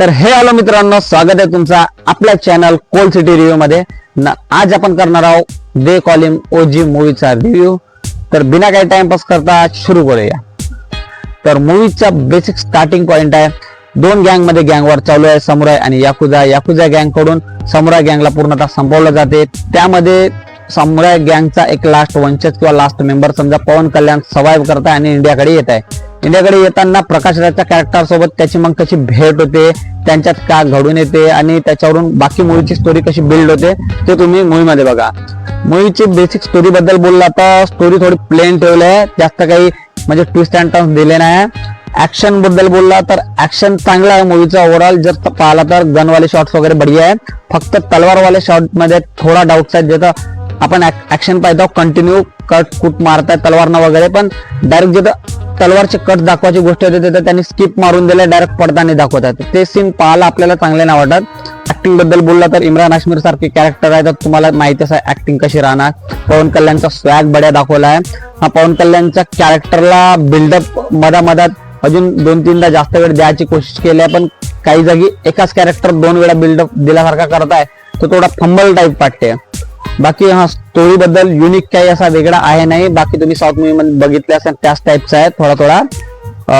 तर हे हॅलो मित्रांनो, स्वागत आहे तुमचा आपल्या चॅनल कोल सिटी रिव्ह्यू मध्ये। आज आपण करणार आहोत दे कॉल हिम ओजी मूवीचा रिव्ह्यू। तर बिना काही टाइमपास करता सुरू करूया। तर मूवीचा बेसिक स्टार्टिंग पॉइंट आहे, दोन गँग मध्ये गँग वॉर चालू आहे, समुराय आणि याकुजा गँग कडून समुराय गँगला पूर्णतः संपवलं जाते। त्यामध्ये समुराय गँगचा एक लास्ट वंशज किंवा लास्ट मेंबर समजा पवन कल्याण सर्वाइव्ह करताय आणि इंडियाकडे येत आहे। इंडियाकडे येताना प्रकाश राजच्या कॅरेक्टर सोबत त्याची मग कशी भेट होते, त्यांच्यात का घडून येते आणि त्याच्यावरून बाकी मूवीची स्टोरी कशी बिल्ड होते ते तुम्ही मूवी मध्ये बघा। मूवीची बेसिक स्टोरी बद्दल बोलला तर स्टोरी थोडी प्लेन ठेवली आहे, जास्त काही म्हणजे ट्विस्ट अँड टर्न्स दिले नाही। ऍक्शन बद्दल बोलला तर ऍक्शन चांगला आहे मूवीचा ओव्हरऑल, जर पाहिला तर गनवाले शॉट्स वगैरे बढिया आहे। फक्त तलवारवाले शॉट मध्ये थोडा डाऊट्स आहेत, जिथं आपण ऍक्शन पाहतो कंटिन्यू कट कुट मारताय तलवारनं वगैरे, पण डायरेक्ट जिथं तलवारचे कट दाखवायची गोष्ट होते तिथं त्यांनी स्किप मारून दिले, डायरेक्ट पडताना दाखवतात। ते सीन पाहायला आपल्याला चांगले नाही वाटत। ऍक्टिंग बद्दल बोलला तर इम्रान हाशमी सारखे कॅरेक्टर आहे, तर तुम्हाला माहितीच आहे ऍक्टिंग कशी राहणार। पवन कल्याणचा स्वॅग बड्या दाखवला आहे। हा पवन कल्याणच्या कॅरेक्टरला बिल्डअप मधात अजून 2-3दा जास्त वेळ द्यायची कोशिश केली आहे, पण काही जागी एकाच कॅरेक्टर 2 वेळा बिल्डअप दिल्यासारखा करताय, तो थोडा फंबल टाईप वाटते। बाकी हा स्टोरी बद्दल युनिक काही असा वेगळा आहे नाही, बाकी तुम्ही साऊथ मूवी मध्ये बघितले असेल त्याच टाईपचा आहे। थोडा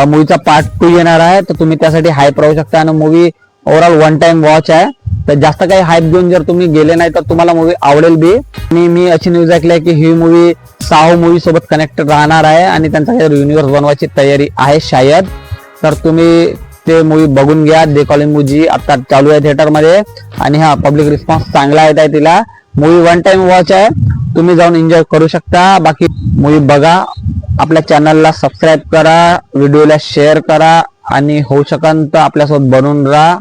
मूवीचा पार्ट 2 येणार आहे, तर तुम्ही त्यासाठी हायप राहू शकता आणि movie overall one time watch आहे। तर जास्त काही हायप घेऊन जर तुम्ही गेले नाही तर तुम्हाला मूवी आवडेल बी। आणि मी अशी न्यूज ऐकली आहे की ही मूवी साहो मूवी सोबत कनेक्टेड राहणार आहे आणि त्यांचा काही युनिव्हर्स बनवायची तयारी आहे शायद। तर तुम्ही ते मूवी बघून घ्या। दे कॉल हिम ओजी आता चालू आहे थिएटर मध्ये आणि हा पब्लिक रिस्पॉन्स चांगला येत आहे तिला। मूवी वन टाइम वॉच आहे, तुम्ही जाऊन एन्जॉय करू शकता। बाकी मूवी बघा, आपल्या चॅनलला सबस्क्राईब करा, व्हिडिओला शेअर करा आणि होऊ शकन तर आपल्यासोबत बनून राहा।